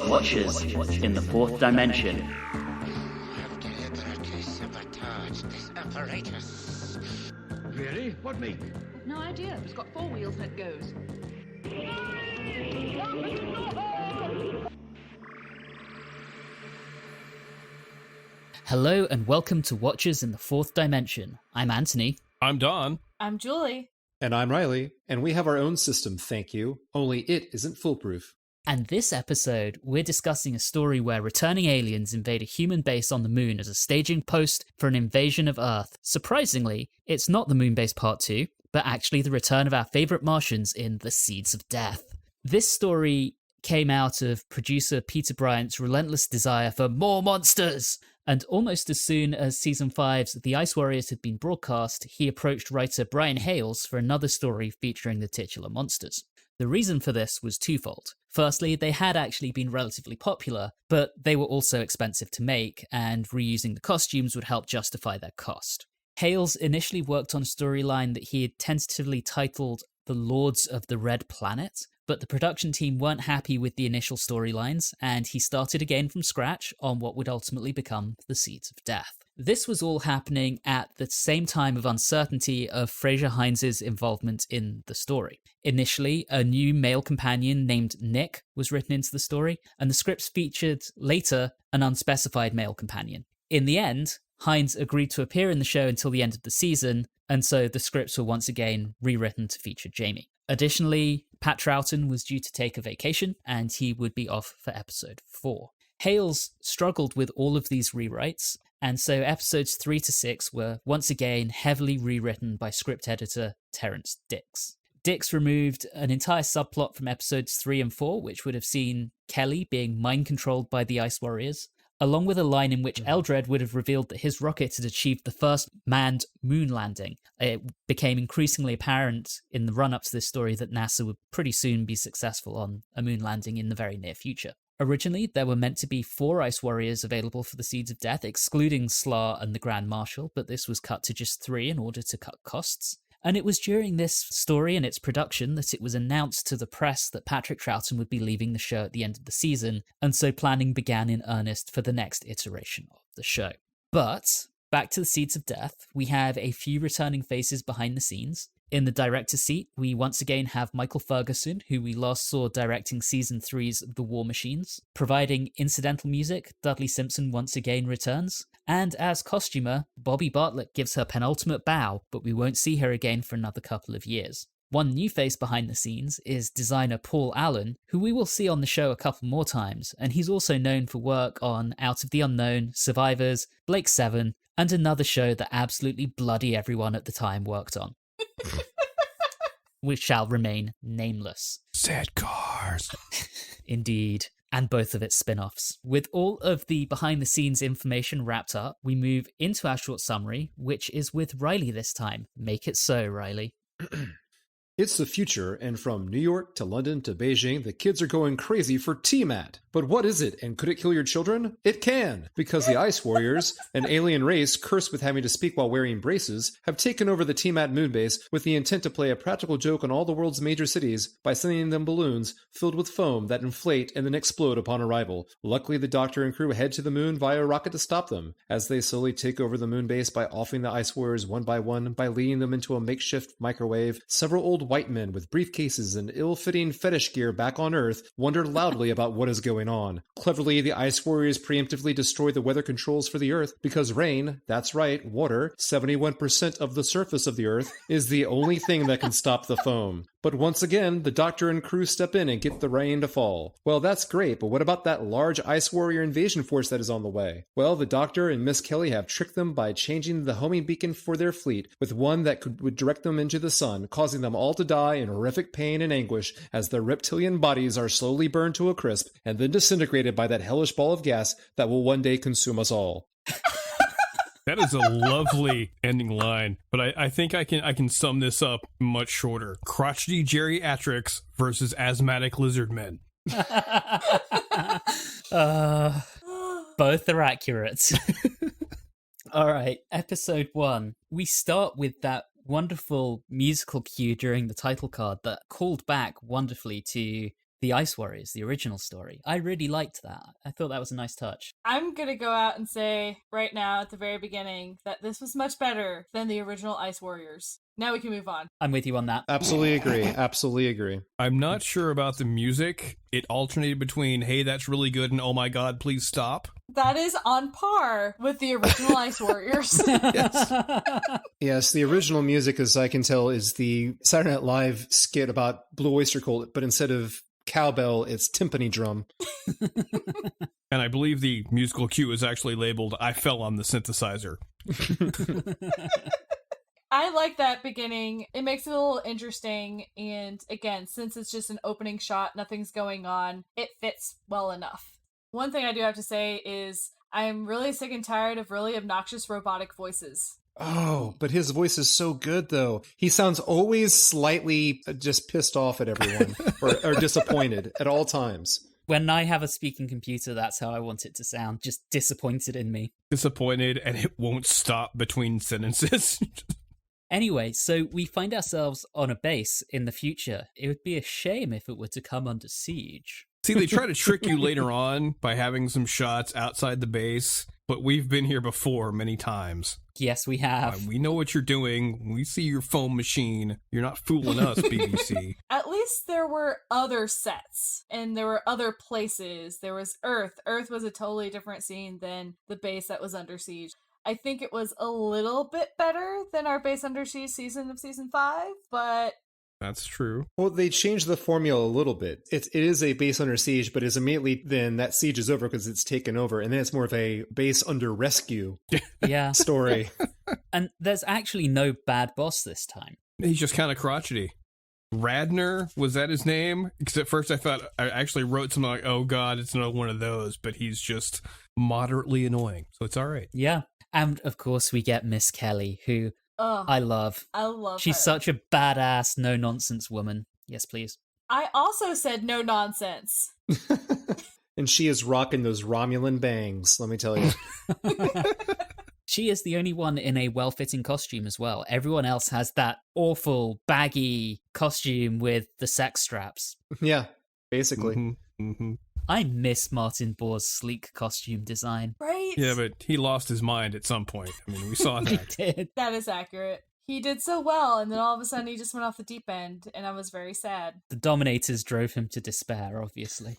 Watchers in the Fourth Dimension. I've deliberately sabotaged this apparatus. Really? What make? No idea. It's got 4 wheels and it goes. Hello and welcome to Watchers in the Fourth Dimension. I'm Anthony. I'm Don. I'm Julie. And I'm Reilly, and we have our own system, thank you, only it isn't foolproof. And this episode, we're discussing a story where returning aliens invade a human base on the moon as a staging post for an invasion of Earth. Surprisingly, it's not the Moon Base Part 2, but actually the return of our favourite Martians in The Seeds of Death. This story came out of producer Peter Bryant's relentless desire for more monsters. And almost as soon as Season 5's The Ice Warriors had been broadcast, he approached writer Brian Hales for another story featuring the titular monsters. The reason for this was twofold. Firstly, they had actually been relatively popular, but they were also expensive to make, and reusing the costumes would help justify their cost. Hales initially worked on a storyline that he had tentatively titled The Lords of the Red Planet, but the production team weren't happy with the initial storylines, and he started again from scratch on what would ultimately become The Seeds of Death. This was all happening at the same time of uncertainty of Fraser Hines' involvement in the story. Initially, a new male companion named Nick was written into the story, and the scripts featured later an unspecified male companion. In the end, Hines agreed to appear in the show until the end of the season, and so the scripts were once again rewritten to feature Jamie. Additionally, Pat Troughton was due to take a vacation, and he would be off for episode 4. Hales struggled with all of these rewrites, and so episodes 3 to 6 were once again heavily rewritten by script editor Terrence Dix. Dix removed an entire subplot from episodes 3 and 4, which would have seen Kelly being mind-controlled by the Ice Warriors, along with a line in which Eldred would have revealed that his rocket had achieved the first manned moon landing. It became increasingly apparent in the run-up to this story that NASA would pretty soon be successful on a moon landing in the very near future. Originally, there were meant to be 4 Ice Warriors available for the Seeds of Death, excluding Slar and the Grand Marshal, but this was cut to just 3 in order to cut costs. And it was during this story and its production that it was announced to the press that Patrick Troughton would be leaving the show at the end of the season, and so planning began in earnest for the next iteration of the show. But, back to the Seeds of Death, we have a few returning faces behind the scenes. In the director's seat, we once again have Michael Ferguson, who we last saw directing Season 3's The War Machines. Providing incidental music, Dudley Simpson once again returns. And as costumer, Bobby Bartlett gives her penultimate bow, but we won't see her again for another couple of years. One new face behind the scenes is designer Paul Allen, who we will see on the show a couple more times, and he's also known for work on Out of the Unknown, Survivors, Blake 7, and another show that absolutely bloody everyone at the time worked on. Which shall remain nameless. Sad cars. Indeed. And both of its spin-offs. With all of the behind-the-scenes information wrapped up, we move into our short summary, which is with Reilly this time. Make it so, Reilly. It's the future, and from New York to London to Beijing, the kids are going crazy for TMAT. But what is it, and could it kill your children? It can, because the Ice Warriors, an alien race cursed with having to speak while wearing braces, have taken over the TMAT moonbase with the intent to play a practical joke on all the world's major cities by sending them balloons filled with foam that inflate and then explode upon arrival. Luckily, the Doctor and crew head to the moon via rocket to stop them, as they slowly take over the moonbase by offing the Ice Warriors one by one by leading them into a makeshift microwave. Several old white men with briefcases and ill-fitting fetish gear back on Earth wonder loudly about what is going on. Cleverly, the Ice Warriors preemptively destroy the weather controls for the Earth because rain, that's right, water, 71% of the surface of the Earth, is the only thing that can stop the foam. But once again, the Doctor and crew step in and get the rain to fall. Well, that's great, but what about that large Ice Warrior invasion force that is on the way? Well, the Doctor and Miss Kelly have tricked them by changing the homing beacon for their fleet with one that would direct them into the sun, causing them all to die in horrific pain and anguish as their reptilian bodies are slowly burned to a crisp and then disintegrated by that hellish ball of gas that will one day consume us all. That is a lovely ending line, but I think I can sum this up much shorter. Crotchety geriatrics versus asthmatic lizardmen. Both are accurate. All right, episode 1. We start with that wonderful musical cue during the title card that called back wonderfully to the Ice Warriors, the original story. I really liked that. I thought that was a nice touch. I'm gonna go out and say right now at the very beginning that this was much better than the original Ice Warriors. Now we can move on. I'm with you on that. Absolutely agree. Absolutely agree. I'm not sure about the music. It alternated between, hey, that's really good, and oh my god, please stop. That is on par with the original Ice Warriors. Yes, the original music, as I can tell, is the Saturday Night Live skit about Blue Oyster Cult, but instead of cowbell, it's timpani drum. And I believe the musical cue is actually labeled, I fell on the synthesizer. I like that beginning. It makes it a little interesting. And again, since it's just an opening shot, nothing's going on, it fits well enough. One thing I do have to say is I'm really sick and tired of really obnoxious robotic voices. Oh, but his voice is so good, though. He sounds always slightly just pissed off at everyone or disappointed at all times. When I have a speaking computer, that's how I want it to sound. Just disappointed in me. Disappointed, and it won't stop between sentences. Anyway, so we find ourselves on a base in the future. It would be a shame if it were to come under siege. See, they try to trick you later on by having some shots outside the base, but we've been here before many times. Yes, we have. We know what you're doing. We see your foam machine. You're not fooling us, BBC. At least there were other sets, and there were other places. There was Earth. Earth was a totally different scene than the base that was under siege. I think it was a little bit better than our base under siege season of season 5, but... That's true. Well, they changed the formula a little bit. It is a base under siege, but is immediately then that siege is over because it's taken over, and then it's more of a base under rescue Yeah. story. And there's actually no bad boss this time. He's just kind of crotchety. Radner, was that his name? Because at first I thought, I actually wrote something like, oh god, it's another one of those, but he's just moderately annoying, so it's all right. Yeah. And of course we get Miss Kelly, who I love. I love She's her. such a badass, no-nonsense woman. Yes, please. I also said no nonsense. And she is rocking those Romulan bangs, let me tell you. She is the only one in a well-fitting costume as well. Everyone else has that awful, baggy costume with the sex straps. Yeah, basically. Mm-hmm, mm-hmm. I miss Martin Bohr's sleek costume design. Right? Yeah, but he lost his mind at some point. I mean, we saw He that. did. That is accurate. He did so well, and then all of a sudden he just went off the deep end, and I was very sad. The Dominators drove him to despair, obviously.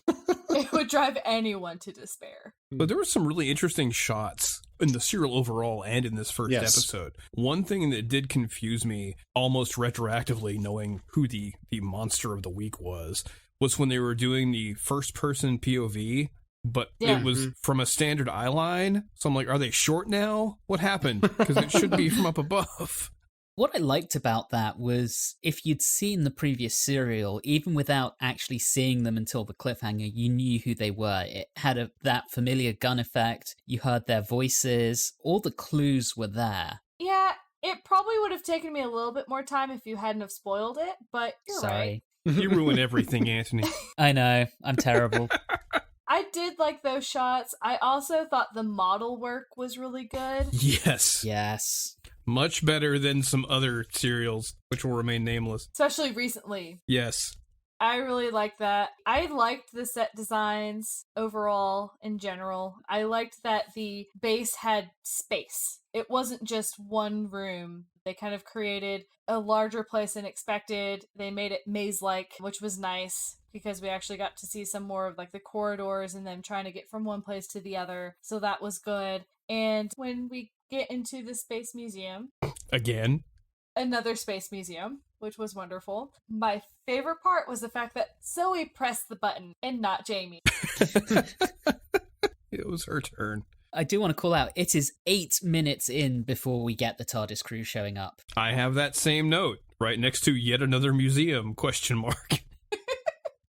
It would drive anyone to despair. But there were some really interesting shots in the serial overall and in this first episode. One thing that did confuse me, almost retroactively, knowing who the monster of the week was when they were doing the first-person POV, but it was from a standard eye line. So I'm like, are they short now? What happened? Because it should be from up above. What I liked about that was if you'd seen the previous serial, even without actually seeing them until the cliffhanger, you knew who they were. It had that familiar gun effect. You heard their voices. All the clues were there. Yeah, it probably would have taken me a little bit more time if you hadn't have spoiled it, but you're right. Sorry. You ruin everything, Anthony. I know. I'm terrible. I did like those shots. I also thought the model work was really good. Yes. Yes. Much better than some other serials, which will remain nameless. Especially recently. Yes. I really liked that. I liked the set designs overall in general. I liked that the base had space. It wasn't just one room. They kind of created a larger place than expected. They made it maze-like, which was nice because we actually got to see some more of like the corridors and them trying to get from one place to the other. So that was good. And when we get into the Space Museum... Again? Another Space Museum, which was wonderful. My favorite part was the fact that Zoe pressed the button and not Jamie. It was her turn. I do want to call out, it is 8 minutes in before we get the TARDIS crew showing up. I have that same note right next to yet another museum, ?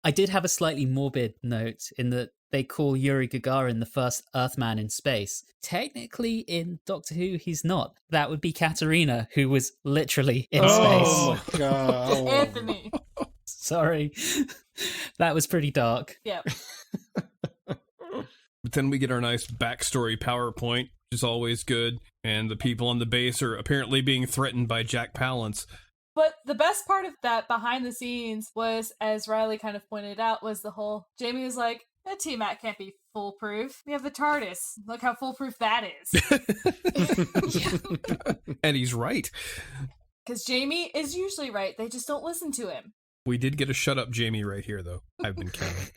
I did have a slightly morbid note in that they call Yuri Gagarin the first Earthman in space. Technically, in Doctor Who, he's not. That would be Katerina, who was literally in space. Oh, my God. Anthony. Sorry. That was pretty dark. Yep. But then we get our nice backstory PowerPoint, which is always good. And the people on the base are apparently being threatened by Jack Palance. But the best part of that behind the scenes was, as Reilly kind of pointed out, was the whole Jamie was like, that T-Mac can't be foolproof. We have the TARDIS. Look how foolproof that is. And he's right. Because Jamie is usually right. They just don't listen to him. We did get a shut up Jamie right here, though. I've been counting.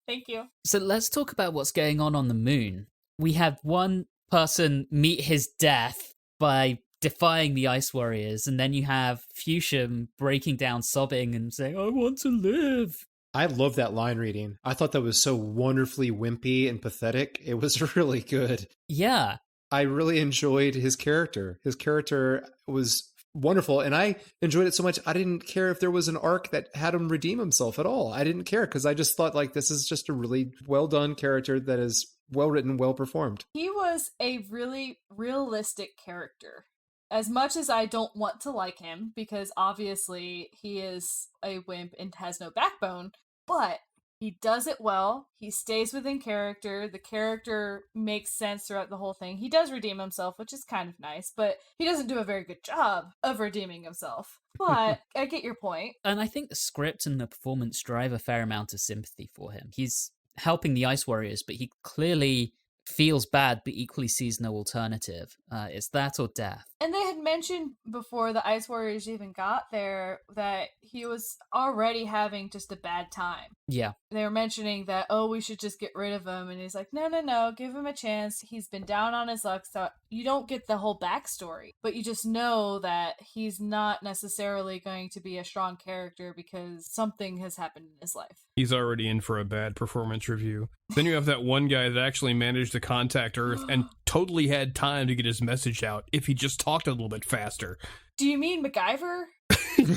Thank you. So let's talk about what's going on the moon. We have one person meet his death by defying the Ice Warriors, and then you have Fuchsia breaking down, sobbing, and saying, I want to live. I love that line reading. I thought that was so wonderfully wimpy and pathetic. It was really good. Yeah. I really enjoyed his character. His character was wonderful, and I enjoyed it so much I didn't care if there was an arc that had him redeem himself at all. I didn't care because I just thought, like, this is just a really well done character that is well written, well performed. He was a really realistic character. As much as I don't want to like him, because obviously he is a wimp and has no backbone, but he does it well. He stays within character. The character makes sense throughout the whole thing. He does redeem himself, which is kind of nice, but he doesn't do a very good job of redeeming himself. But I get your point. And I think the script and the performance drive a fair amount of sympathy for him. He's helping the Ice Warriors, but he clearly feels bad, but equally sees no alternative. It's that or death. And they had mentioned before the Ice Warriors even got there that he was already having just a bad time. Yeah. They were mentioning that, oh, we should just get rid of him. And he's like, no, give him a chance. He's been down on his luck. So you don't get the whole backstory, but you just know that he's not necessarily going to be a strong character because something has happened in his life. He's already in for a bad performance review. Then you have that one guy that actually managed to contact Earth and totally had time to get his message out if he just talked a little bit faster. Do you mean MacGyver?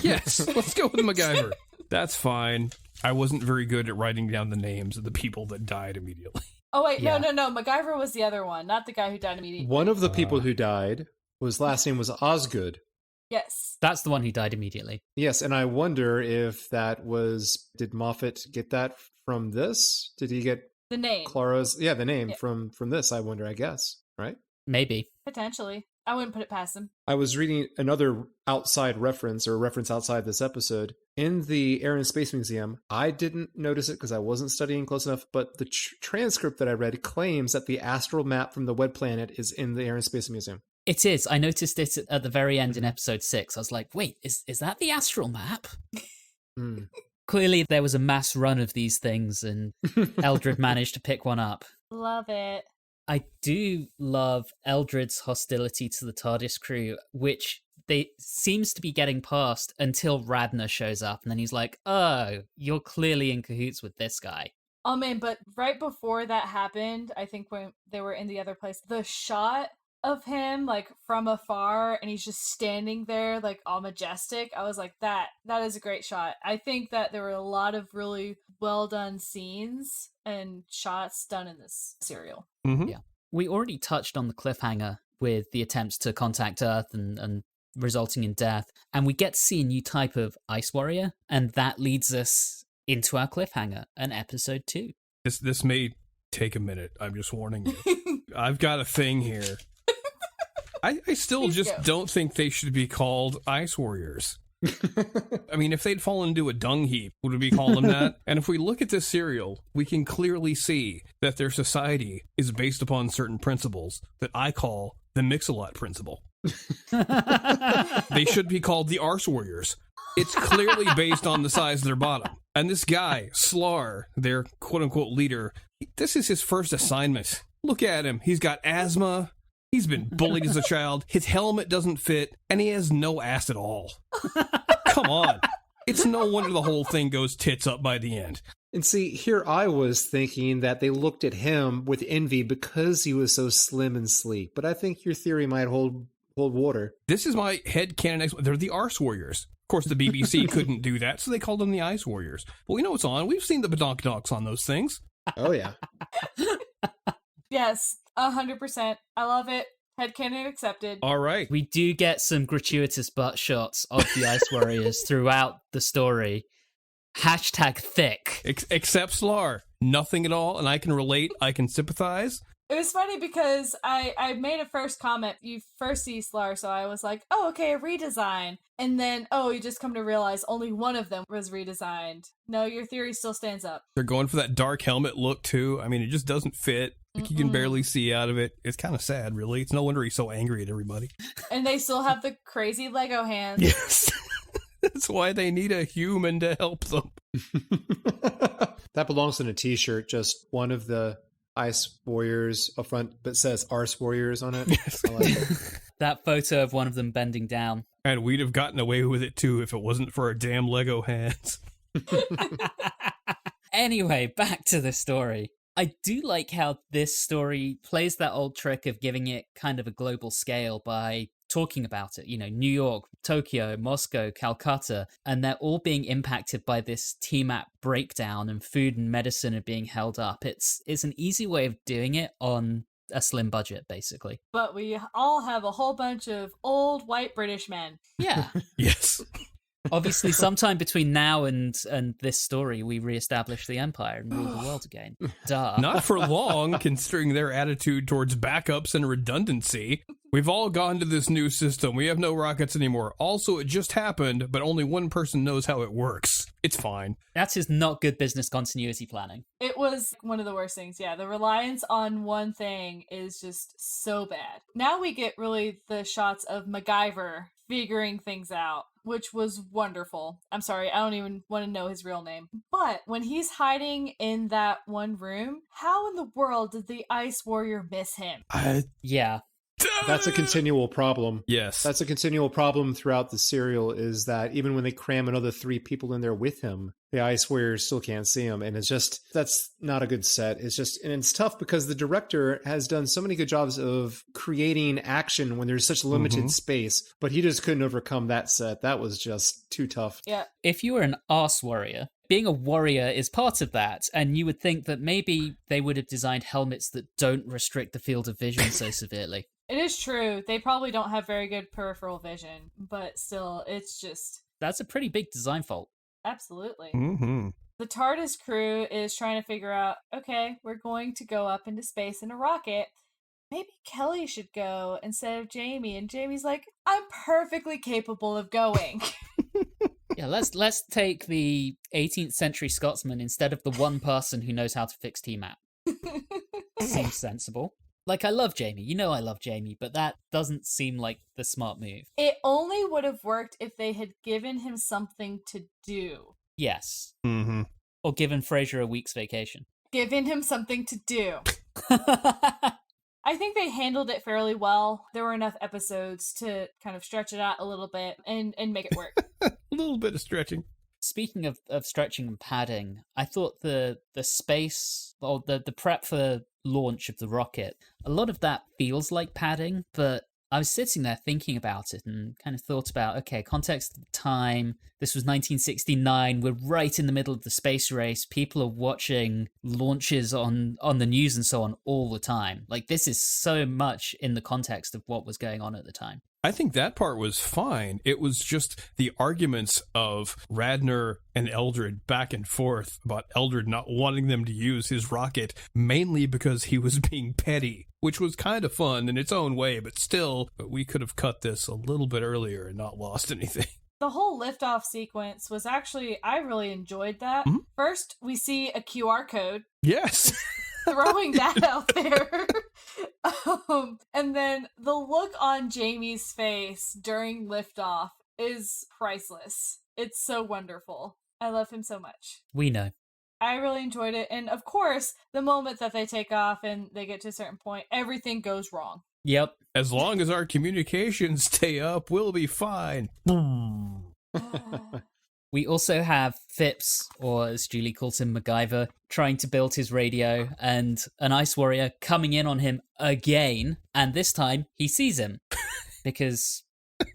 Yes, let's go with MacGyver. That's fine. I wasn't very good at writing down the names of the people that died immediately. Oh, wait, Yeah. no. MacGyver was the other one, not the guy who died immediately. One of the people who died, his last name was Osgood. Yes. That's the one who died immediately. Yes, and I wonder if that was... Did Moffat get that from this? Did he get The name. Clara's... Yeah, the name Yeah. from this, I wonder, I guess, right? Maybe. Potentially. I wouldn't put it past him. I was reading another outside reference, or reference outside this episode. In the Air and Space Museum, I didn't notice it because I wasn't studying close enough, but the transcript that I read claims that the astral map from the Wed Planet is in the Air and Space Museum. It is. I noticed it at the very end in episode 6. I was like, wait, is that the astral map? Mm. Clearly there was a mass run of these things and Eldred managed to pick one up. Love it. I do love Eldred's hostility to the TARDIS crew, which they seems to be getting past until Radner shows up, and then he's like, oh, you're clearly in cahoots with this guy. Oh man, but right before that happened, I think when they were in the other place, the shot of him like from afar and he's just standing there like all majestic, I was like, that is a great shot. I think that there were a lot of really well done scenes and shots done in this serial. Mm-hmm. Yeah. We already touched on the cliffhanger with the attempts to contact Earth and resulting in death, and we get to see a new type of Ice Warrior, and that leads us into our cliffhanger and episode 2. This may take a minute, I'm just warning you. I've got a thing here. I still Please just go. don't think they should be called Ice Warriors. I mean, if they'd fallen into a dung heap, would we call them that? And if we look at this serial, we can clearly see that their society is based upon certain principles that I call the Mix-a-Lot principle. They should be called the Arse Warriors. It's clearly based on the size of their bottom. And this guy, Slar, their quote-unquote leader, this is his first assignment. Look at him. He's got asthma. He's been bullied as a child. His helmet doesn't fit, and he has no ass at all. Come on. It's no wonder the whole thing goes tits up by the end. And see, here I was thinking that they looked at him with envy because he was so slim and sleek. But I think your theory might hold water. This is my headcanon. They're the Arse Warriors. Of course, the BBC couldn't do that, so they called them the Ice Warriors. But we know what's on. We've seen the Badonk-Donks on those things. Oh, yeah. Yes, 100%. I love it. Headcanon accepted. All right. We do get some gratuitous butt shots of the Ice Warriors throughout the story. Hashtag thick. Except Slar. Nothing at all, and I can relate. I can sympathize. It was funny because I made a first comment. You first see Slar, so I was like, oh, okay, a redesign. And then, you just come to realize only one of them was redesigned. No, your theory still stands up. They're going for that dark helmet look, too. I mean, it just doesn't fit. Like, you can barely see out of it. It's kind of sad, really. It's no wonder he's so angry at everybody. And they still have the crazy Lego hands. Yes. That's why they need a human to help them. That belongs in a t-shirt, just one of the Ice Warriors up front, but says Arse Warriors on it. Yes. I like it. That photo of one of them bending down. And we'd have gotten away with it, too, if it wasn't for our damn Lego hands. Anyway, back to the story. I do like how this story plays that old trick of giving it kind of a global scale by talking about it. You know, New York, Tokyo, Moscow, Calcutta, and they're all being impacted by this TMAP breakdown, and food and medicine are being held up. It's an easy way of doing it on a slim budget, basically. But we all have a whole bunch of old white British men. Yeah. Yes. Obviously, sometime between now and this story, we reestablish the Empire and rule the world again. Duh. Not for long, considering their attitude towards backups and redundancy. We've all gone to this new system. We have no rockets anymore. Also, it just happened, but only one person knows how it works. It's fine. That is not good business continuity planning. It was one of the worst things. Yeah, the reliance on one thing is just so bad. Now we get really the shots of MacGyver figuring things out, which was wonderful. I'm sorry, I don't even want to know his real name. But when he's hiding in that one room, how in the world did the Ice Warrior miss him? Yeah. That's a continual problem. Yes. That's a continual problem throughout the serial, is that even when they cram another 3 people in there with him, the Ice Warriors still can't see him. And it's just, that's not a good set. It's just, and it's tough because the director has done so many good jobs of creating action when there's such limited space, but he just couldn't overcome that set. That was just too tough. Yeah. If you were an arse warrior, being a warrior is part of that, and you would think that maybe they would have designed helmets that don't restrict the field of vision so severely. It is true. They probably don't have very good peripheral vision, but still, it's just... That's a pretty big design fault. Absolutely. Mm-hmm. The TARDIS crew is trying to figure out, okay, we're going to go up into space in a rocket. Maybe Kelly should go instead of Jamie. And Jamie's like, I'm perfectly capable of going. Yeah, let's take the 18th century Scotsman instead of the one person who knows how to fix TMAP. Seems sensible. Like, I love Jamie. You know I love Jamie, but that doesn't seem like the smart move. It only would have worked if they had given him something to do. Yes. Mm-hmm. Or given Frasier a week's vacation. Given him something to do. I think they handled it fairly well. There were enough episodes to kind of stretch it out a little bit and make it work. A little bit of stretching. Speaking of stretching and padding, I thought the space, or the prep for launch of the rocket, a lot of that feels like padding, but I was sitting there thinking about it and kind of thought about, okay, context of the time, this was 1969, we're right in the middle of the space race, people are watching launches on the news and so on all the time. Like, this is so much in the context of what was going on at the time. I think that part was fine. It was just the arguments of Radner and Eldred back and forth about Eldred not wanting them to use his rocket, mainly because he was being petty, which was kind of fun in its own way, but still, we could have cut this a little bit earlier and not lost anything. The whole liftoff sequence was actually, I really enjoyed that. Mm-hmm. First, we see a QR code. Yes. Throwing that out there. And then the look on Jamie's face during liftoff is priceless. It's so wonderful. I love him so much. We know. I really enjoyed it. And of course, the moment that they take off and they get to a certain point, everything goes wrong. Yep. As long as our communications stay up, we'll be fine. We also have Phipps, or as Julie calls him, MacGyver, trying to build his radio, and an Ice Warrior coming in on him again, and this time he sees him, because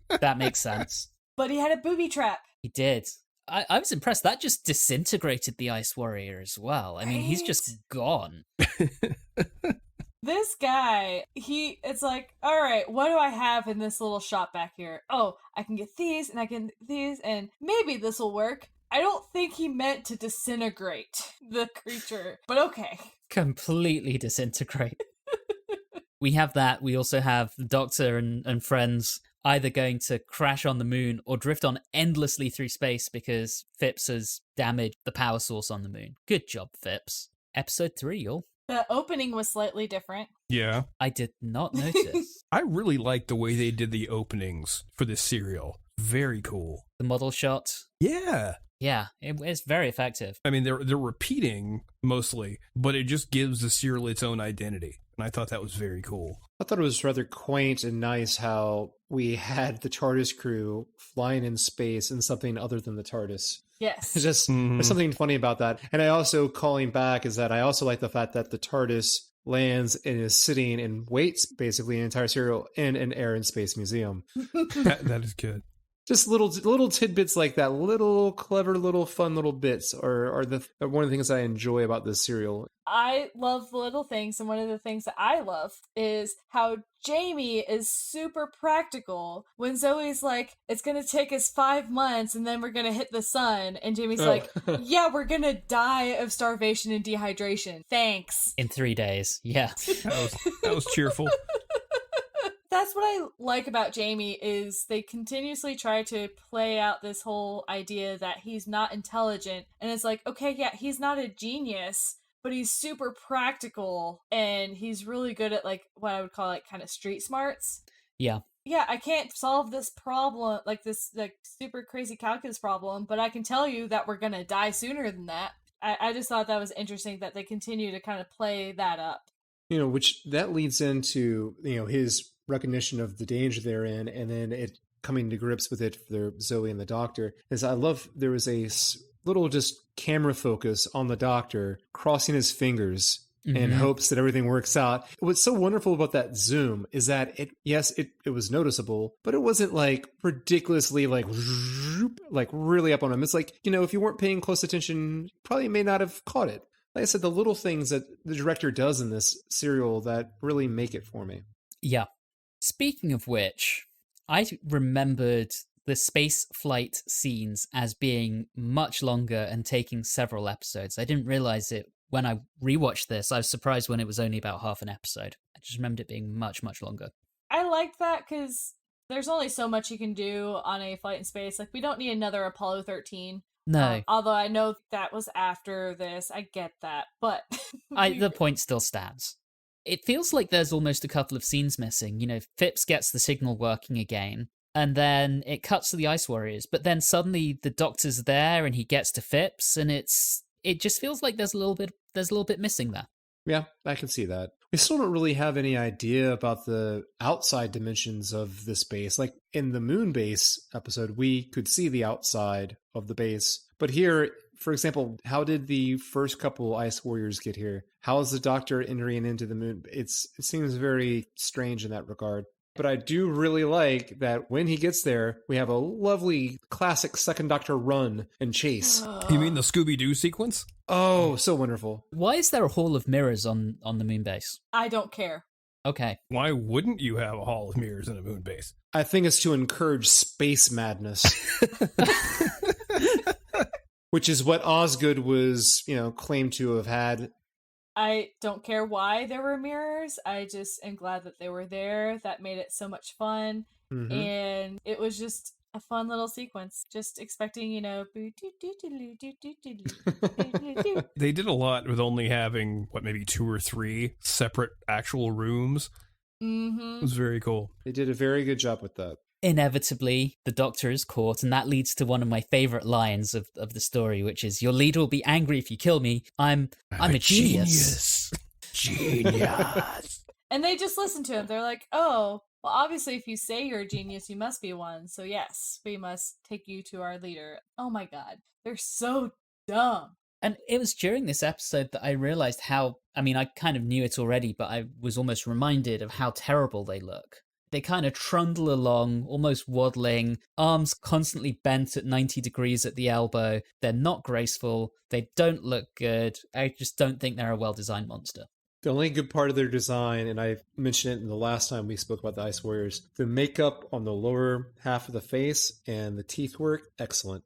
that makes sense. But he had a booby trap. He did. I was impressed. That just disintegrated the Ice Warrior as well. I mean, he's just gone. This guy, it's like, all right, what do I have in this little shop back here? Oh, I can get these, and I can these, and maybe this will work. I don't think he meant to disintegrate the creature, but okay. Completely disintegrate. we have that. We also have the Doctor and friends either going to crash on the moon or drift on endlessly through space because Phipps has damaged the power source on the moon. Good job, Phipps. Episode 3, y'all. The opening was slightly different. Yeah. I did not notice. I really like the way they did the openings for this serial. Very cool. The model shot. Yeah. Yeah, it's very effective. I mean, they're repeating mostly, but it just gives the serial its own identity. And I thought that was very cool. I thought it was rather quaint and nice how we had the TARDIS crew flying in space in something other than the TARDIS. Yes. It's just, there's something funny about that. And I also, calling back, is that I also like the fact that the TARDIS lands and is sitting and waits basically an entire serial in an Air and Space Museum. That is good. Just little tidbits like that, little clever, little fun little bits are one of the things I enjoy about this serial. I love the little things, and one of the things that I love is how Jamie is super practical. When Zoe's like, it's gonna take us 5 months and then we're gonna hit the sun, and Jamie's like, yeah, we're gonna die of starvation and dehydration. Thanks. In 3 days, yeah. That was cheerful. That's what I like about Jamie is they continuously try to play out this whole idea that he's not intelligent, and it's like, okay, yeah, he's not a genius, but he's super practical and he's really good at like what I would call like kind of street smarts. Yeah. Yeah, I can't solve this problem, like this like super crazy calculus problem, but I can tell you that we're gonna die sooner than that. I just thought that was interesting that they continue to kind of play that up. You know, which that leads into, you know, his recognition of the danger they're in, and then it coming to grips with it for Zoe and the Doctor. Is I love there was a little just camera focus on the Doctor crossing his fingers in hopes that everything works out. What's so wonderful about that zoom is that it was noticeable, but it wasn't like ridiculously like really up on him. It's like, you know, if you weren't paying close attention, you probably may not have caught it. Like I said, the little things that the director does in this serial that really make it for me. Yeah. Speaking of which, I remembered the space flight scenes as being much longer and taking several episodes. I didn't realize it when I rewatched this. I was surprised when it was only about half an episode. I just remembered it being much, much longer. I like that because there's only so much you can do on a flight in space. Like, we don't need another Apollo 13. No. Although I know that was after this. I get that. But the point still stands. It feels like there's almost a couple of scenes missing. You know, Phipps gets the signal working again, and then it cuts to the Ice Warriors, but then suddenly the Doctor's there and he gets to Phipps, and it just feels like there's a little bit missing there. Yeah, I can see that. We still don't really have any idea about the outside dimensions of this base. Like in the moon base episode, we could see the outside of the base. But here, for example, how did the first couple Ice Warriors get here? How is the Doctor entering into the moon? It seems very strange in that regard. But I do really like that when he gets there, we have a lovely classic Second Doctor run and chase. You mean the Scooby-Doo sequence? Oh, so wonderful. Why is there a hall of mirrors on the moon base? I don't care. Okay. Why wouldn't you have a hall of mirrors in a moon base? I think it's to encourage space madness. Which is what Osgood was, claimed to have had. I don't care why there were mirrors. I just am glad that they were there. That made it so much fun. Mm-hmm. And it was just a fun little sequence. Just expecting, They did a lot with only having, maybe 2 or 3 separate actual rooms. Mm-hmm. It was very cool. They did a very good job with that. Inevitably, the Doctor is caught, and that leads to one of my favorite lines of the story, which is, "Your leader will be angry if you kill me. I'm a genius." Genius. And they just listen to him. They're like, oh, well, obviously, if you say you're a genius, you must be one. So yes, we must take you to our leader. Oh my god. They're so dumb. And it was during this episode that I realized how, I kind of knew it already, but I was almost reminded of how terrible they look. They kind of trundle along, almost waddling, arms constantly bent at 90 degrees at the elbow. They're not graceful. They don't look good. I just don't think they're a well-designed monster. The only good part of their design, and I mentioned it in the last time we spoke about the Ice Warriors, the makeup on the lower half of the face and the teeth work, excellent.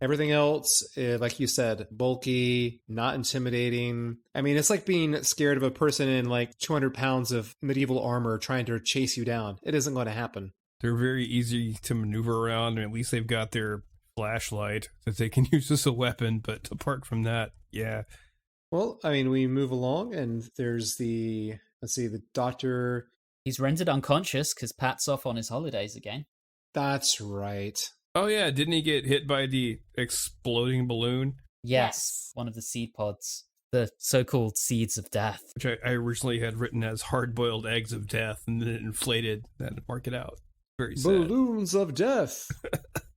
Everything else, like you said, bulky, not intimidating. I mean, it's like being scared of a person in like 200 pounds of medieval armor trying to chase you down. It isn't going to happen. They're very easy to maneuver around, and at least they've got their flashlight that they can use as a weapon. But apart from that, yeah. Well, I mean, we move along, and there's the doctor. He's rendered unconscious because Pat's off on his holidays again. That's right. Oh, yeah, didn't he get hit by the exploding balloon? Yes, one of the seed pods. The so-called seeds of death. Which I originally had written as hard-boiled eggs of death, and then it inflated. That to mark it out. Very sad. Balloons of death.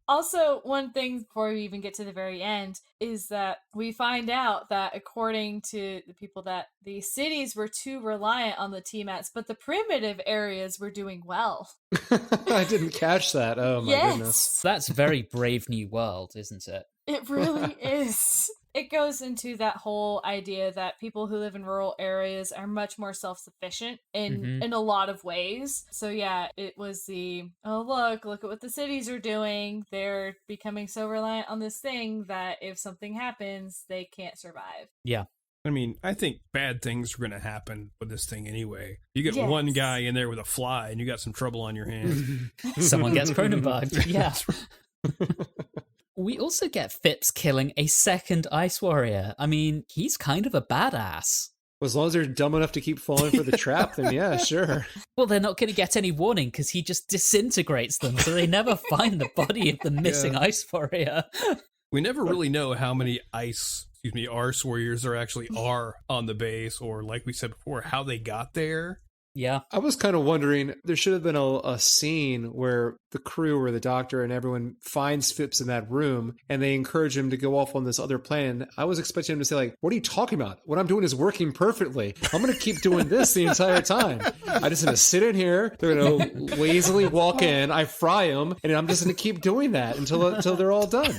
Also, one thing before we even get to the very end is that we find out that according to the people that the cities were too reliant on the T-Mats, but the primitive areas were doing well. I didn't catch that. Oh my goodness. That's very Brave New World, isn't it? It really is. It goes into that whole idea that people who live in rural areas are much more self-sufficient in a lot of ways. So yeah, it was look at what the cities are doing. They're becoming so reliant on this thing that if something happens, they can't survive. Yeah. I mean, I think bad things are going to happen with this thing anyway. You get one guy in there with a fly and you got some trouble on your hands. Someone gets Cronenberg. Yeah. We also get Phipps killing a second Ice Warrior. I mean, he's kind of a badass. Well, as long as they're dumb enough to keep falling for the trap, then yeah, sure. Well, they're not going to get any warning because he just disintegrates them, so they never find the body of the missing Ice Warrior. We never really know how many Ice Warriors there actually are on the base, or like we said before, how they got there. Yeah. I was kind of wondering, there should have been a scene where the crew or the doctor and everyone finds Phipps in that room and they encourage him to go off on this other plan. I was expecting him to say, like, what are you talking about? What I'm doing is working perfectly. I'm going to keep doing this the entire time. I just going to sit in here. They're going to lazily walk in. I fry them. And I'm just going to keep doing that until they're all done.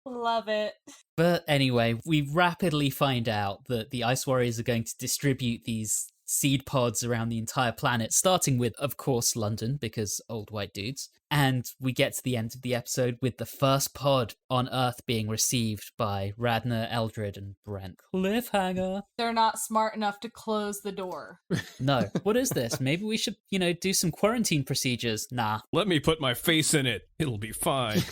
Love it. But anyway, we rapidly find out that the Ice Warriors are going to distribute these seed pods around the entire planet, starting with, of course, London, because old white dudes. And we get to the end of the episode with the first pod on Earth being received by Radner, Eldred, and Brent. Cliffhanger. They're not smart enough to close the door. No. What is this? Maybe we should, do some quarantine procedures. Nah. Let me put my face in it. It'll be fine.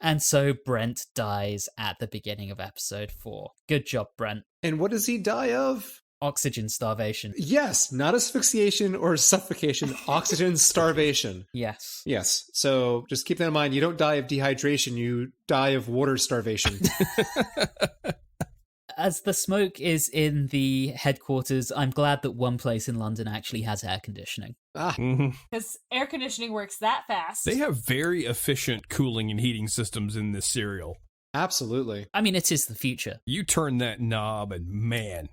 And so Brent dies at the beginning of episode 4. Good job, Brent. And what does he die of? Oxygen starvation. Yes, not asphyxiation or suffocation, oxygen starvation. Yes. Yes. So just keep that in mind. You don't die of dehydration, you die of water starvation. As the smoke is in the headquarters, I'm glad that one place in London actually has air conditioning. Because air conditioning works that fast. They have very efficient cooling and heating systems in this serial. Absolutely. I mean, it is the future. You turn that knob and man.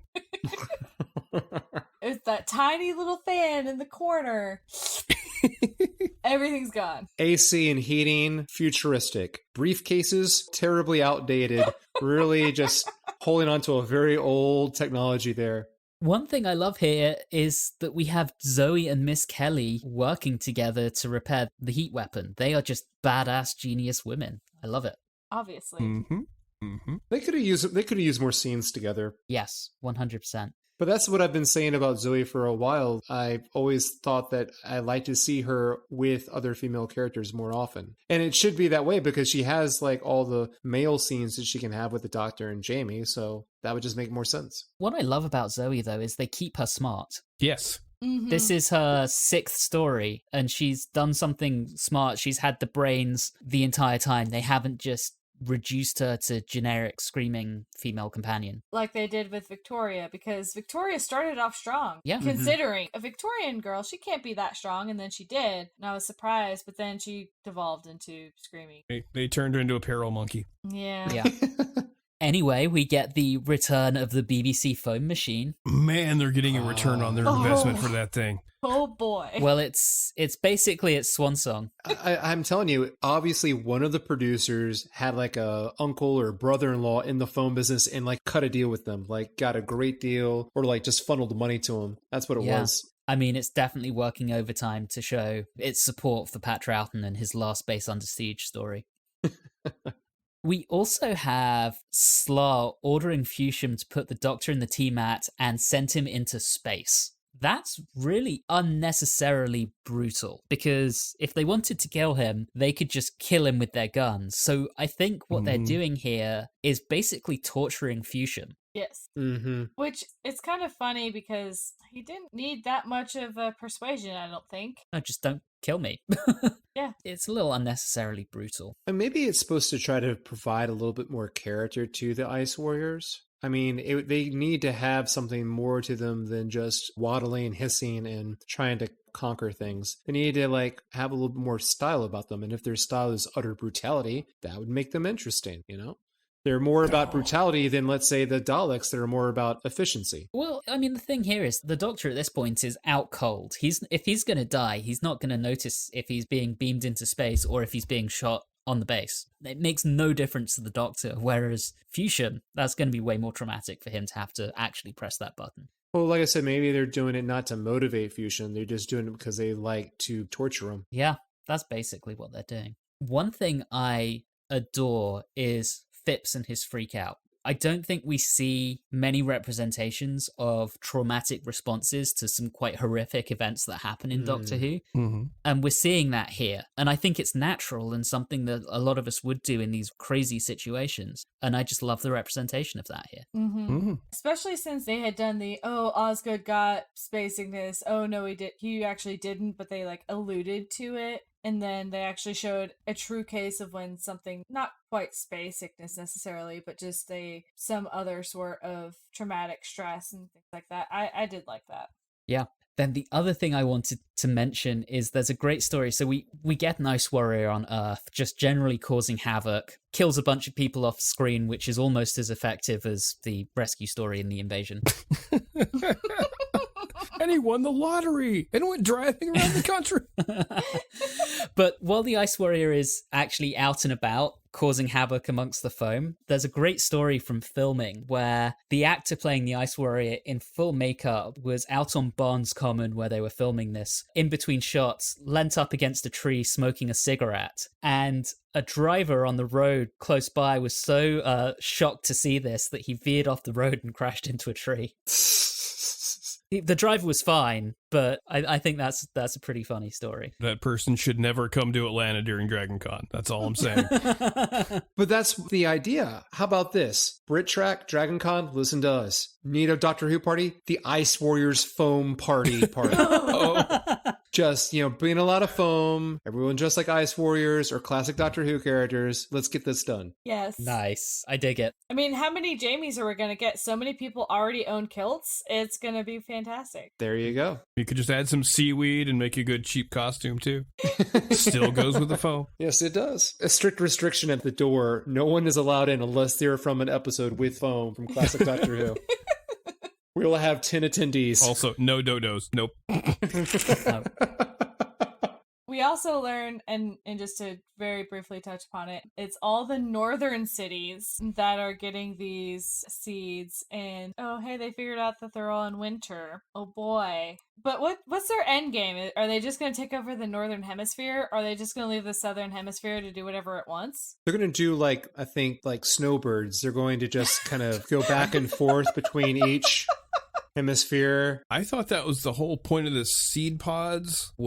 It's that tiny little fan in the corner. Everything's gone. AC and heating, futuristic. Briefcases, terribly outdated. Really just holding on to a very old technology there. One thing I love here is that we have Zoe and Miss Kelly working together to repair the heat weapon. They are just badass genius women. I love it. Obviously. They could have used more scenes together. Yes, 100%. But that's what I've been saying about Zoe for a while. I've always thought that I like to see her with other female characters more often. And it should be that way because she has like all the male scenes that she can have with the Doctor and Jamie. So that would just make more sense. What I love about Zoe, though, is they keep her smart. Yes. This is her 6th story, and she's done something smart. She's had the brains the entire time. They haven't just reduced her to generic screaming female companion. Like they did with Victoria, because Victoria started off strong. Yeah. Considering a Victorian girl, she can't be that strong, and then she did. And I was surprised, but then she devolved into screaming. They turned her into a peril monkey. Yeah. Anyway, we get the return of the BBC foam machine. Man, they're getting a return on their investment for that thing. Oh boy. Well, it's basically its swan song. I'm telling you, obviously one of the producers had like a uncle or brother-in-law in the phone business and like cut a deal with them, like got a great deal or like just funneled the money to him. That's what it was. I mean, it's definitely working overtime to show its support for Pat Troughton and his last base under siege story. We also have Slar ordering Fusham to put the Doctor in the T-Mat and send him into space. That's really unnecessarily brutal, because if they wanted to kill him, they could just kill him with their guns. So I think what they're doing here is basically torturing Fusham. Yes. Mm-hmm. Which, it's kind of funny because he didn't need that much of a persuasion, I don't think. No, just don't kill me. Yeah. It's a little unnecessarily brutal. And maybe it's supposed to try to provide a little bit more character to the Ice Warriors. I mean, they need to have something more to them than just waddling, hissing, and trying to conquer things. They need to like have a little bit more style about them. And if their style is utter brutality, that would make them interesting, you know? They're more about brutality than, let's say, the Daleks that are more about efficiency. Well, I mean, the thing here is the Doctor at this point is out cold. If he's going to die, he's not going to notice if he's being beamed into space or if he's being shot on the base. It makes no difference to the Doctor, whereas Fusham, that's going to be way more traumatic for him to have to actually press that button. Well, like I said, maybe they're doing it not to motivate Fusham. They're just doing it because they like to torture him. Yeah, that's basically what they're doing. One thing I adore is Phipps and his freak out. I don't think we see many representations of traumatic responses to some quite horrific events that happen in Doctor Who. Mm-hmm. And we're seeing that here. And I think it's natural and something that a lot of us would do in these crazy situations. And I just love the representation of that here. Especially since they had done the, Osgood got space sickness. Oh, no, he actually didn't, but they like alluded to it. And then they actually showed a true case of when something, not quite space sickness necessarily, but just some other sort of traumatic stress and things like that. I did like that. Yeah. Then the other thing I wanted to mention is there's a great story. So we get an Ice Warrior on Earth, just generally causing havoc, kills a bunch of people off screen, which is almost as effective as the rescue story in The Invasion. And he won the lottery and went driving around the country. But while the Ice Warrior is actually out and about, causing havoc amongst the foam, there's a great story from filming where the actor playing the Ice Warrior in full makeup was out on Barnes Common where they were filming this, in between shots, leant up against a tree smoking a cigarette. And a driver on the road close by was so shocked to see this that he veered off the road and crashed into a tree. The driver was fine, but I think that's a pretty funny story. That person should never come to Atlanta during Dragon Con. That's all I'm saying. But that's the idea. How about this? Brit Track, Dragon Con, listen to us. Need a Doctor Who party? The Ice Warriors foam party. Just, being a lot of foam, everyone dressed like Ice Warriors or classic Doctor Who characters. Let's get this done. Yes. Nice. I dig it. I mean, how many Jamies are we going to get? So many people already own kilts. It's going to be fantastic. There you go. You could just add some seaweed and make a good cheap costume too. Still goes with the foam. Yes, it does. A strict restriction at the door. No one is allowed in unless they're from an episode with foam from classic Doctor Who. We'll have 10 attendees. Also, no dodos. Nope. We also learn, and just to very briefly touch upon it, it's all the northern cities that are getting these seeds, and hey, they figured out that they're all in winter. Oh boy. But what's their end game? Are they just going to take over the northern hemisphere? Or are they just going to leave the southern hemisphere to do whatever it wants? They're going to do I think snowbirds. They're going to just kind of go back and forth between each hemisphere. I thought that was the whole point of the seed pods, it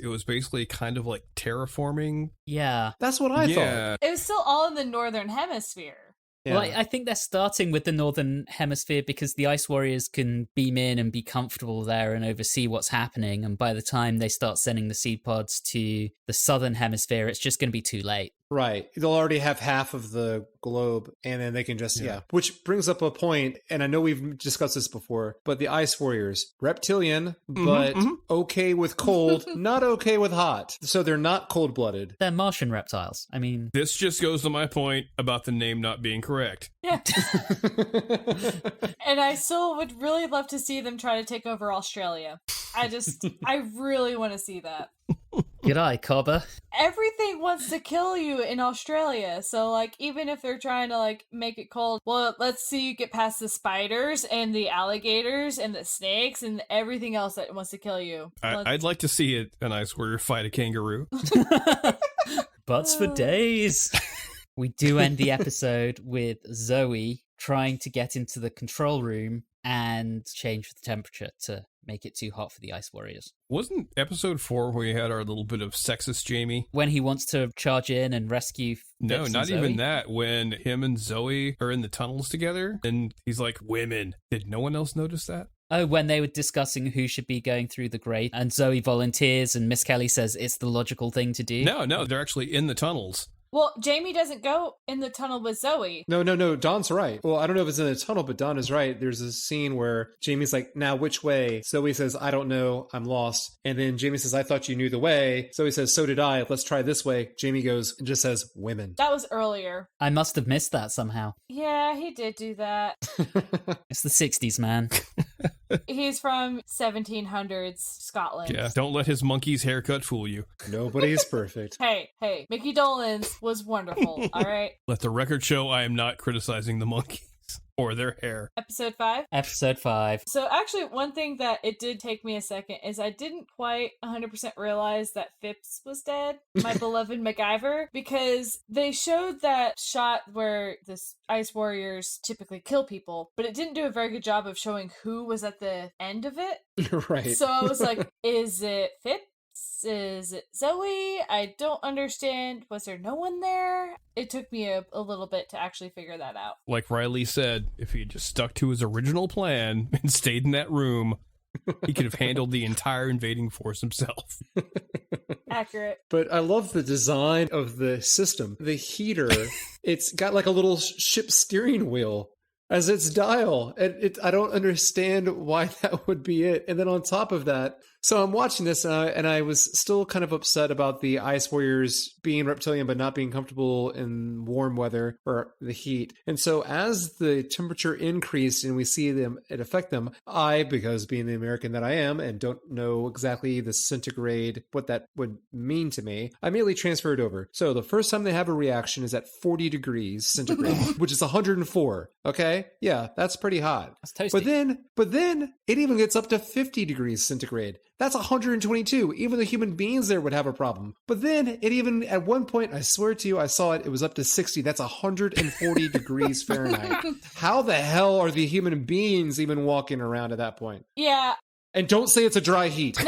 was basically kind of like terraforming. Yeah. That's what I thought. It was still all in the northern hemisphere. Yeah. Well, I think they're starting with the Northern Hemisphere because the Ice Warriors can beam in and be comfortable there and oversee what's happening. And by the time they start sending the seed pods to the Southern Hemisphere, it's just going to be too late. Right. They'll already have half of the globe, and then they can just, Which brings up a point, and I know we've discussed this before, but the Ice Warriors, reptilian, but okay with cold, not okay with hot. So they're not cold-blooded. They're Martian reptiles. I mean... This just goes to my point about the name not being correct. Yeah. And I still would really love to see them try to take over Australia. I really want to see that. G'day, Cobber. Everything wants to kill you in Australia. So, like, even if they're trying to, like, make it cold, well, let's see you get past the spiders and the alligators and the snakes and everything else that wants to kill you. I'd like to see an Ice Warrior fight a kangaroo. Butts for days. We do end the episode with Zoe trying to get into the control room and change the temperature to make it too hot for the Ice Warriors. Wasn't episode 4 where we had our little bit of sexist Jamie? When he wants to charge in and rescue No, Fitz not and even Zoe? that. When him and Zoe are in the tunnels together, and he's like, women. Did no one else notice that? Oh, when they were discussing who should be going through the grate, and Zoe volunteers, and Miss Kelly says it's the logical thing to do. No, they're actually in the tunnels. Well, Jamie doesn't go in the tunnel with Zoe. No, Don's right. Well, I don't know if it's in the tunnel, but Don is right. There's a scene where Jamie's like, now which way? Zoe says, I don't know, I'm lost. And then Jamie says, I thought you knew the way. Zoe says, so did I, let's try this way. Jamie goes and just says, women. That was earlier. I must have missed that somehow. Yeah, he did do that. It's the 60s, man. He's from 1700s Scotland. Yeah, don't let his monkey's haircut fool you. Nobody's perfect. Hey, Mickey Dolenz was wonderful, all right? Let the record show I am not criticizing the monkeys or their hair. Episode 5? Episode 5. So actually, one thing that it did take me a second is I didn't quite 100% realize that Phipps was dead, my beloved MacGyver, because they showed that shot where the Ice Warriors typically kill people, but it didn't do a very good job of showing who was at the end of it. Right. So I was like, is it Phipps? Is it Zoe? I don't understand. Was there no one there? It took me a little bit to actually figure that out. Like Reilly said, if he had just stuck to his original plan and stayed in that room, he could have handled the entire invading force himself. Accurate. But I love the design of the system. The heater, it's got like a little ship steering wheel as its dial. And I don't understand why that would be it. And then on top of that, so I'm watching this and I was still kind of upset about the Ice Warriors being reptilian but not being comfortable in warm weather or the heat. And so as the temperature increased and we see it affect them, because being the American that I am and don't know exactly the centigrade, what that would mean to me, I immediately transferred over. So the first time they have a reaction is at 40 degrees centigrade, which is 104. Okay? Yeah, that's pretty hot. That's toasty. But then it even gets up to 50 degrees centigrade. That's 122. Even the human beings there would have a problem. But then it even, at one point, I swear to you, I saw it was up to 60. That's 140 degrees Fahrenheit. How the hell are the human beings even walking around at that point? Yeah. And don't say it's a dry heat.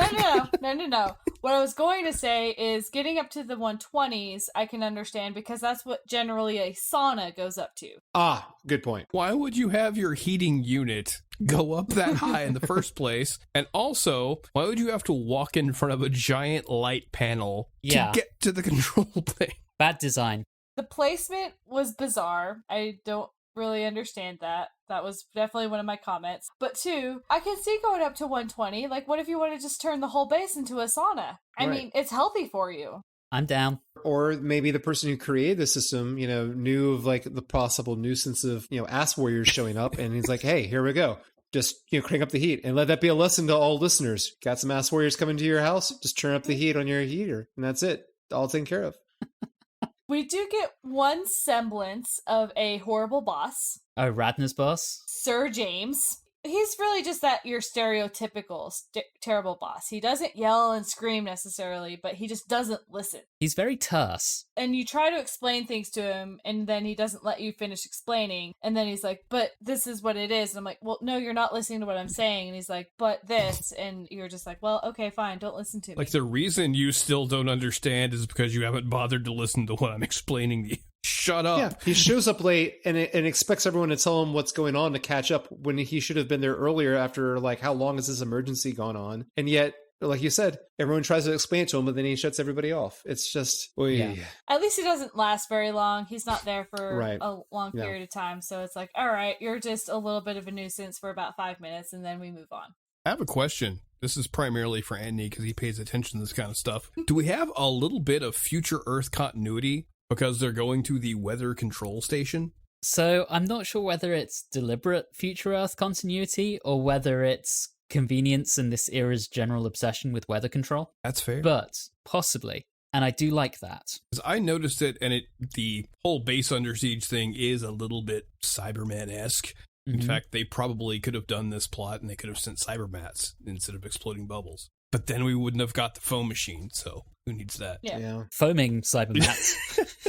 No. What I was going to say is getting up to the 120s, I can understand because that's what generally a sauna goes up to. Ah, good point. Why would you have your heating unit go up that high in the first place? And also, why would you have to walk in front of a giant light panel to get to the control plane? Bad design. The placement was bizarre. I don't really understand that. That was definitely one of my comments. But 2, I can see going up to 120. Like, what if you want to just turn the whole base into a sauna? I mean, it's healthy for you. I'm down. Or maybe the person who created the system, knew of like the possible nuisance of, ass warriors showing up. And he's like, hey, here we go. Just, crank up the heat and let that be a lesson to all listeners. Got some ass warriors coming to your house? Just turn up the heat on your heater. And that's it. All taken care of. We do get one semblance of a horrible boss. Oh, Radner's boss? Sir James. He's really just your stereotypical terrible boss. He doesn't yell and scream necessarily, but he just doesn't listen. He's very terse. And you try to explain things to him, and then he doesn't let you finish explaining. And then he's like, but this is what it is. And I'm like, well, no, you're not listening to what I'm saying. And he's like, but this. And you're just like, well, okay, fine. Don't listen to me. Like, the reason you still don't understand is because you haven't bothered to listen to what I'm explaining to you. Shut up. Yeah, he shows up late and expects everyone to tell him what's going on to catch up when he should have been there earlier after, like, how long has this emergency gone on? And yet like you said, everyone tries to explain it to him, but then he shuts everybody off. It's just, At least he doesn't last very long. He's not there for Right. a long period of time. So it's like, all right, you're just a little bit of a nuisance for about 5 minutes, and then we move on. I have a question. This is primarily for Andy because he pays attention to this kind of stuff. Do we have a little bit of future Earth continuity because they're going to the weather control station? So I'm not sure whether it's deliberate future Earth continuity or whether it's convenience and this era's general obsession with weather control. That's fair. But possibly. And I do like that. Because I noticed it, and the whole base under siege thing is a little bit Cyberman-esque. In fact, they probably could have done this plot and they could have sent Cybermats instead of exploding bubbles. But then we wouldn't have got the foam machine, so who needs that? Yeah. Foaming Cybermats.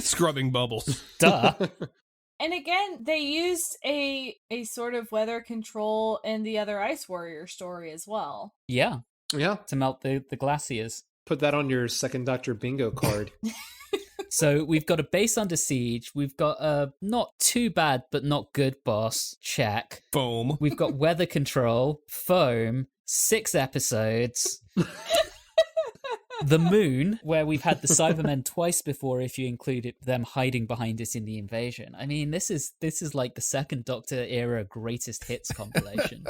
Scrubbing bubbles. Duh. And again, they used a sort of weather control in the other Ice Warrior story as well. Yeah. Yeah. To melt the glaciers. Put that on your second Dr. Bingo card. So we've got a base under siege. We've got a not too bad but not good boss. Check. Foam. We've got weather control, foam, 6 episodes. The moon, where we've had the Cybermen twice before, if you include them hiding behind us in the invasion. I mean, this is like the second Doctor era greatest hits compilation.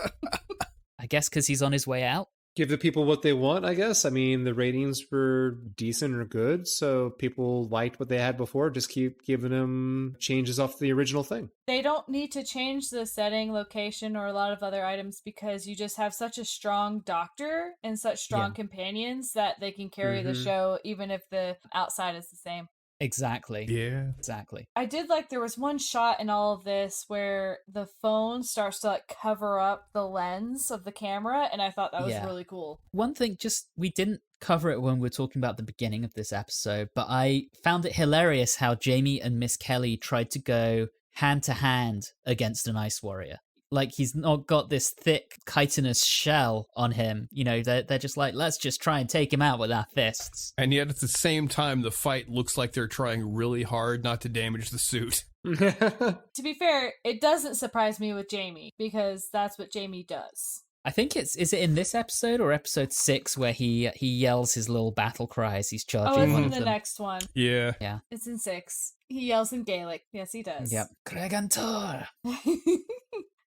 I guess because he's on his way out. Give the people what they want, I guess. I mean, the ratings were decent or good, so people liked what they had before. Just keep giving them changes off the original thing. They don't need to change the setting, location, or a lot of other items because you just have such a strong doctor and such strong companions that they can carry the show even if the outside is the same. Exactly. Yeah. Exactly. I did like there was one shot in all of this where the phone starts to like cover up the lens of the camera, and I thought that was really cool. One thing, just we didn't cover it when we were talking about the beginning of this episode, but I found it hilarious how Jamie and Miss Kelly tried to go hand to hand against an Ice Warrior. Like, he's not got this thick chitinous shell on him. You know, they're just like, let's just try and take him out with our fists. And yet at the same time, the fight looks like they're trying really hard not to damage the suit. To be fair, it doesn't surprise me with Jamie because that's what Jamie does. I think is it in this episode or episode 6 where he yells his little battle cry as he's charging Oh, it's one in of the them? next one. Yeah. Yeah. It's in 6. He yells in Gaelic. Yes, he does. Yep. Cregantor.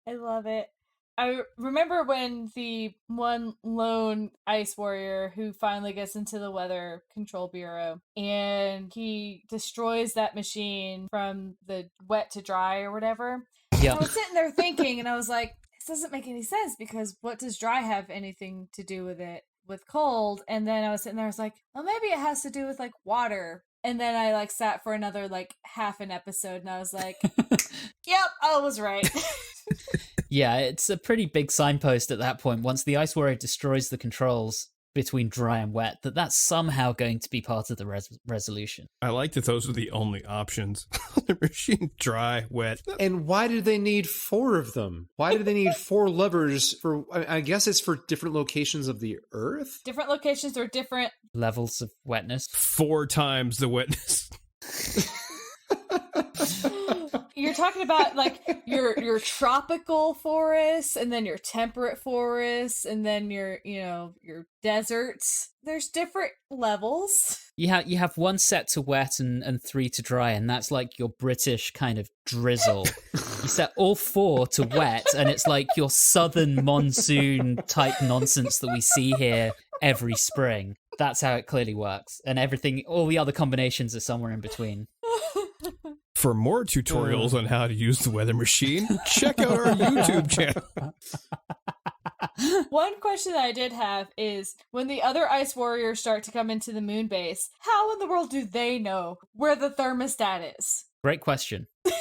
I love it. I remember when the one lone Ice Warrior who finally gets into the Weather Control Bureau and he destroys that machine from the wet to dry or whatever. Yeah. I was sitting there thinking and I was like, this doesn't make any sense because what does dry have anything to do with it with cold? And then I was sitting there, I was like, well, maybe it has to do with like water. And then I like sat for another like half an episode and I was like, yep, I was right. Yeah, it's a pretty big signpost at that point. Once the Ice Warrior destroys the controls between dry and wet, that's somehow going to be part of the resolution. I like that those are the only options. The machine, dry, wet. And why did they need 4 of them? Why did they need 4 levers for, I guess it's for different locations of the Earth? Different locations or different Levels of wetness. 4 times the wetness. You're talking about like your tropical forests and then your temperate forests and then your deserts. There's different levels. You have 1 set to wet and 3 to dry, and that's like your British kind of drizzle. You set all 4 to wet, and it's like your southern monsoon type nonsense that we see here every spring. That's how it clearly works. And everything, all the other combinations are somewhere in between. For more tutorials on how to use the weather machine, check out our YouTube channel. One question that I did have is when the other Ice Warriors start to come into the moon base, how in the world do they know where the thermostat is? Great question. 'Cause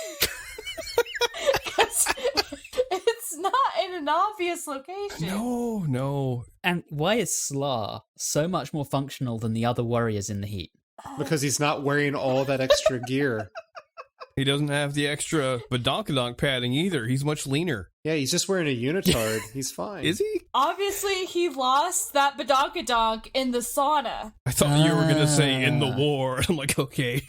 it's not in an obvious location. No. And why is Slar so much more functional than the other warriors in the heat? Because he's not wearing all that extra gear. He doesn't have the extra badonkadonk padding either. He's much leaner. Yeah, he's just wearing a unitard. He's fine. Is he? Obviously, he lost that badonkadonk in the sauna. I thought you were going to say in the war. I'm like, okay.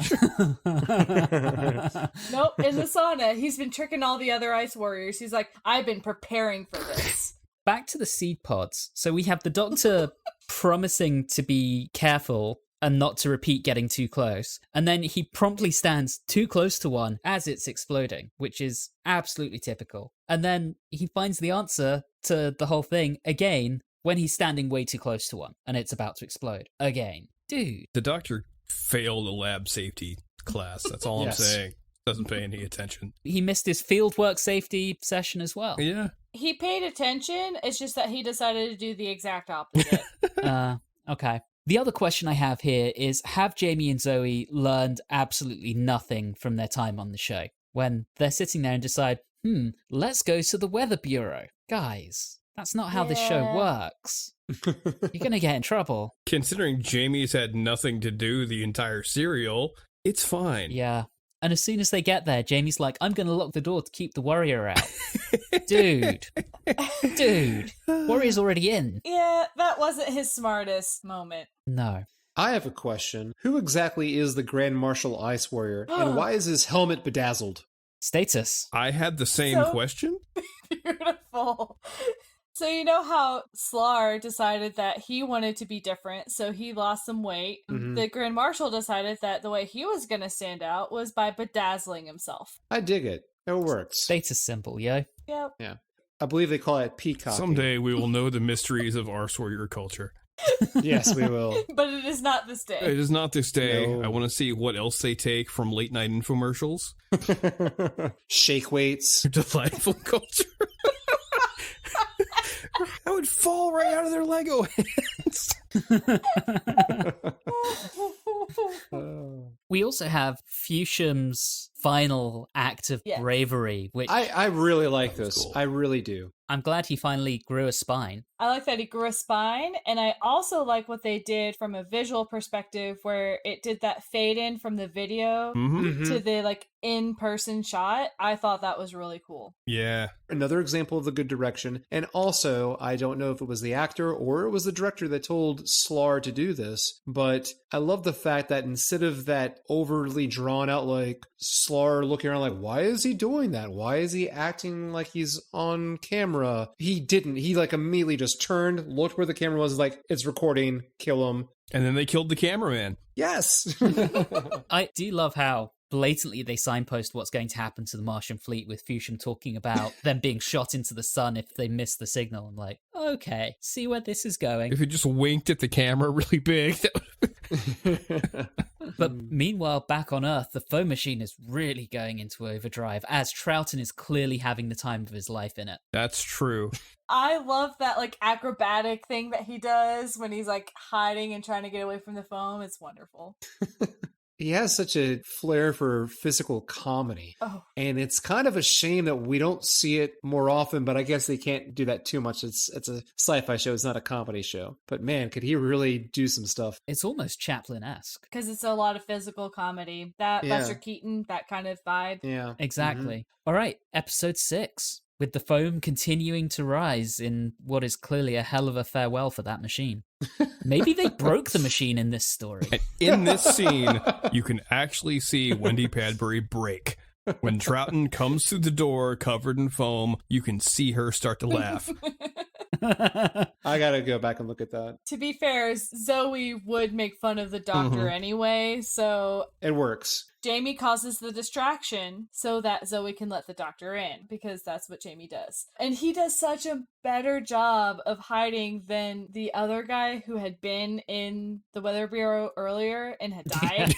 Nope, in the sauna. He's been tricking all the other Ice Warriors. He's like, I've been preparing for this. Back to the seed pods. So we have the Doctor promising to be careful and not to repeat getting too close. And then he promptly stands too close to one as it's exploding, which is absolutely typical. And then he finds the answer to the whole thing again when he's standing way too close to one and it's about to explode again. Dude. The doctor failed a lab safety class. That's all I'm saying. Doesn't pay any attention. He missed his fieldwork safety session as well. Yeah. He paid attention, it's just that he decided to do the exact opposite. Okay. The other question I have here is, have Jamie and Zoe learned absolutely nothing from their time on the show? When they're sitting there and decide, let's go to the Weather Bureau. Guys, that's not how this show works. You're going to get in trouble. Considering Jamie's had nothing to do the entire serial, it's fine. Yeah. And as soon as they get there, Jamie's like, I'm going to lock the door to keep the Warrior out. Dude. Warrior's already in. Yeah, that wasn't his smartest moment. No. I have a question. Who exactly is the Grand Marshal Ice Warrior, and why is his helmet bedazzled? Status. I had the same question. Beautiful. So you know how Slar decided that he wanted to be different, so he lost some weight. Mm-hmm. The Grand Marshal decided that the way he was going to stand out was by bedazzling himself. I dig it. It works. Status symbol, yo. Yep. Yeah. I believe they call it peacock. Someday we will know the mysteries of Arse Warrior culture. Yes, we will. But it is not this day. It is not this day. No. I want to see what else they take from late night infomercials. Shake weights. Delightful culture. I would fall right out of their Lego hands. We also have Fusham's final act of bravery, which I really like this. Cool. I really do. I'm glad he finally grew a spine. I like that he grew a spine, and I also like what they did from a visual perspective where it did that fade in from the video to the in-person shot. I thought that was really cool. Yeah. Another example of the good direction. And also, I don't know if it was the actor or it was the director that told Slar to do this, but I love the fact that instead of that overly drawn out, Slar looking around why is he doing that? Why is he acting like he's on camera? He didn't. He immediately just turned, looked where the camera was, it's recording, kill him. And then they killed the cameraman. Yes. I do love how blatantly they signpost what's going to happen to the Martian fleet with Fusham talking about them being shot into the sun if they miss the signal. I'm like, okay, see where this is going. If it just winked at the camera really big. But meanwhile, back on Earth, the foe machine is really going into overdrive as Troughton is clearly having the time of his life in it. That's true. I love that acrobatic thing that he does when he's hiding and trying to get away from the foam. It's wonderful. He has such a flair for physical comedy. Oh. And it's kind of a shame that we don't see it more often, but I guess they can't do that too much. It's a sci-fi show, it's not a comedy show. But man, could he really do some stuff. It's almost Chaplin-esque. Because it's a lot of physical comedy. That Buster Keaton, that kind of vibe. Yeah. Exactly. All right, episode 6. With the foam continuing to rise in what is clearly a hell of a farewell for that machine. Maybe they broke the machine in this story. And in this scene, you can actually see Wendy Padbury break. When Troughton comes through the door covered in foam, you can see her start to laugh. I gotta go back and look at that. To be fair, Zoe would make fun of the doctor anyway, so It works. Jamie causes the distraction so that Zoe can let the doctor in, because that's what Jamie does. And he does such a better job of hiding than the other guy who had been in the Weather Bureau earlier and had died.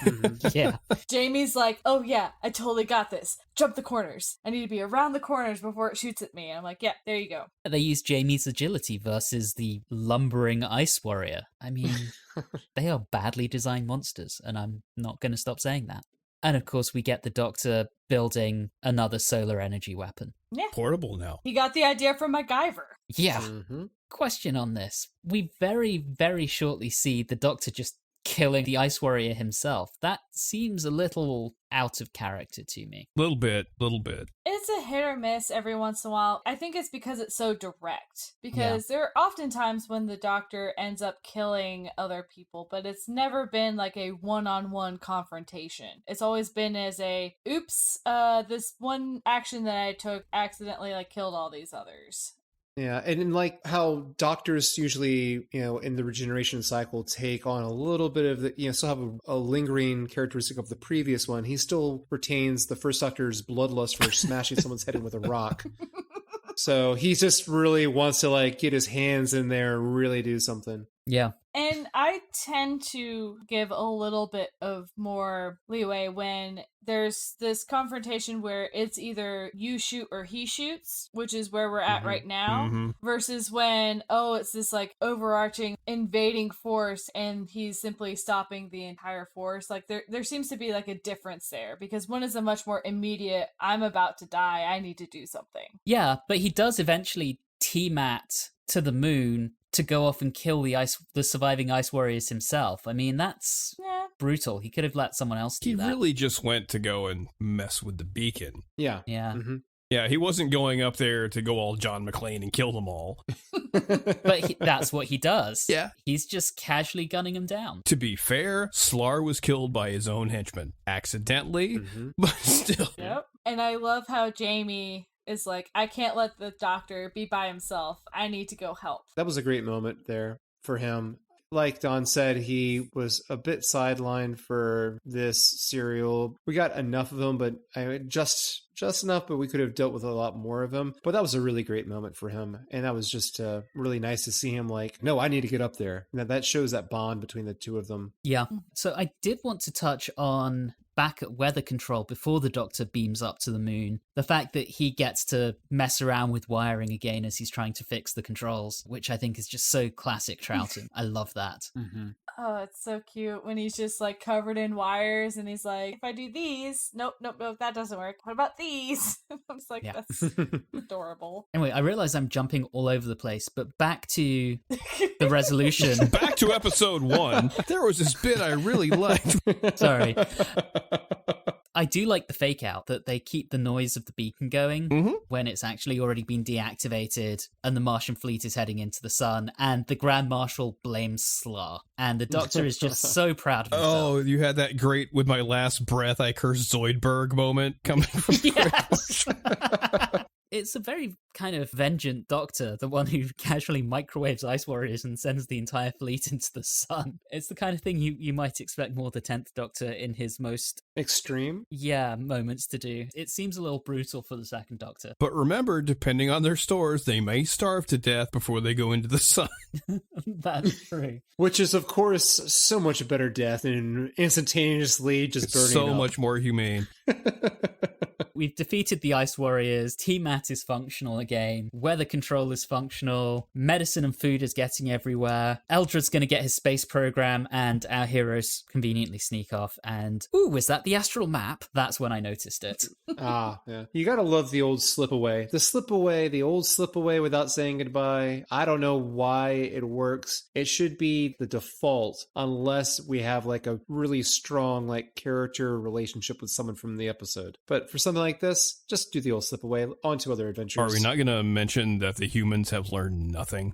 Yeah. Jamie's like, oh yeah, I totally got this. Jump the corners. I need to be around the corners before it shoots at me. And I'm like, yeah, there you go. They use Jamie's agility versus the lumbering ice warrior. I mean, they are badly designed monsters, and I'm not going to stop saying that. And of course, we get the Doctor building another solar energy weapon. Yeah. Portable now. He got the idea from MacGyver. Yeah. Mm-hmm. Question on this. We very, very shortly see the Doctor just killing the Ice Warrior himself. That seems a little out of character to me. Little bit. It's a hit or miss every once in a while. I think it's because it's so direct. Because there are often times when the Doctor ends up killing other people, but it's never been a one-on-one confrontation. It's always been as a, oops, this one action that I took accidentally killed all these others. Yeah, and in like how doctors usually, in the regeneration cycle take on a little bit of the, still have a lingering characteristic of the previous one. He still retains the first Doctor's bloodlust for smashing someone's head in with a rock. So he just really wants to like get his hands in there and really do something. Yeah. And I tend to give a little bit of more leeway when there's this confrontation where it's either you shoot or he shoots, which is where we're at right now, versus when, it's this like overarching invading force and he's simply stopping the entire force. Like there seems to be like a difference there, because one is a much more immediate, I'm about to die, I need to do something. Yeah, but he does eventually T-Mat to the moon to go off and kill the surviving Ice Warriors himself. I mean, that's brutal. He could have let someone else do that. He really just went to go and mess with the beacon. Yeah. Yeah. Mm-hmm. Yeah, he wasn't going up there to go all John McClane and kill them all. But that's what he does. Yeah. He's just casually gunning them down. To be fair, Slar was killed by his own henchmen. Accidentally, but still. Yep. And I love how Jamie is like, I can't let the Doctor be by himself. I need to go help. That was a great moment there for him. Like Don said, he was a bit sidelined for this serial. We got enough of him, but just enough, but we could have dealt with a lot more of him. But that was a really great moment for him. And that was just really nice to see him like, no, I need to get up there. Now that shows that bond between the two of them. Yeah. So I did want to touch on back at weather control before the Doctor beams up to the moon, the fact that he gets to mess around with wiring again as he's trying to fix the controls, which I think is just so classic Troughton. I love that. Oh, it's so cute when he's just like covered in wires and he's like, if I do these, nope, that doesn't work. What about these? I'm just like, that's adorable. Anyway, I realize I'm jumping all over the place, but back to the resolution. Back to episode 1. There was this bit I really liked. Sorry. I do like the fake out that they keep the noise of the beacon going when it's actually already been deactivated and the Martian fleet is heading into the sun and the Grand Marshal blames Slar. And the Doctor is just so proud of himself. Oh, you had that great with my last breath I curse Zoidberg moment coming from Yes. It's a very kind of vengeant Doctor, the one who casually microwaves Ice Warriors and sends the entire fleet into the sun. It's the kind of thing you might expect more the 10th Doctor in his most extreme moments to do. It seems a little brutal for the 2nd Doctor. But remember, depending on their stores, they may starve to death before they go into the sun. That's true. Which is, of course, so much better death and instantaneously just burning so up. much more humane. We've defeated the Ice Warriors, T-Mat is functional again, weather control is functional, medicine and food is getting everywhere, Eldred's going to get his space program, and our heroes conveniently sneak off, and, ooh, is that the astral map? That's when I noticed it. Yeah. You gotta love the old slip away. The old slip away without saying goodbye. I don't know why it works. It should be the default unless we have like a really strong like character relationship with someone from the episode. But for something like this, just do the old slip away, on to other adventures. Are we not going to mention that the humans have learned nothing?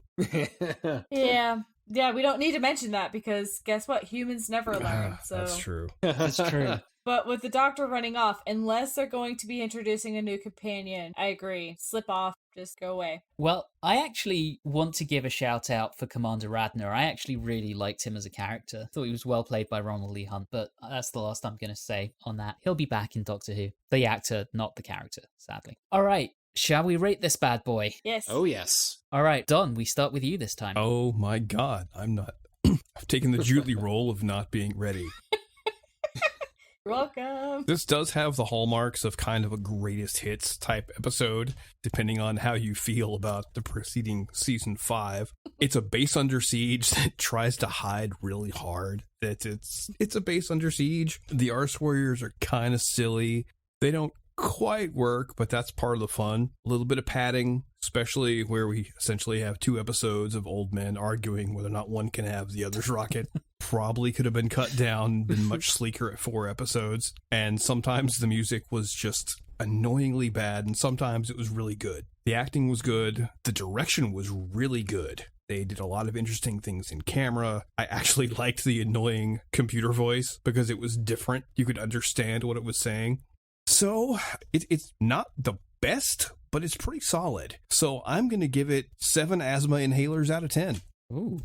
Yeah, we don't need to mention that because guess what? Humans never learn. So That's true. That's true. But with the Doctor running off, unless they're going to be introducing a new companion, I agree. Slip off, just go away. Well, I actually want to give a shout out for Commander Radner. I actually really liked him as a character. Thought he was well played by Ronald Lee Hunt, but that's the last I'm going to say on that. He'll be back in Doctor Who. The actor, not the character, sadly. All right. Shall we rate this bad boy? Yes. Oh, yes. All right, Don, we start with you this time. Oh my God, I'm not. I've taken the Julie role of not being ready. You're welcome. This does have the hallmarks of kind of a greatest hits type episode, depending on how you feel about the preceding season 5. It's a base under siege that tries to hide really hard that it's a base under siege. The Arse Warriors are kind of silly. They don't quite work, but that's part of the fun. A little bit of padding, especially where we essentially have 2 episodes of old men arguing whether or not one can have the other's rocket. Probably could have been cut down, been much sleeker at 4 episodes. And sometimes the music was just annoyingly bad, and sometimes it was really good. The acting was good. The direction was really good. They did a lot of interesting things in camera. I actually liked the annoying computer voice because it was different. You could understand what it was saying. So it's not the best, but it's pretty solid. So I'm going to give it 7 asthma inhalers out of 10. Ooh.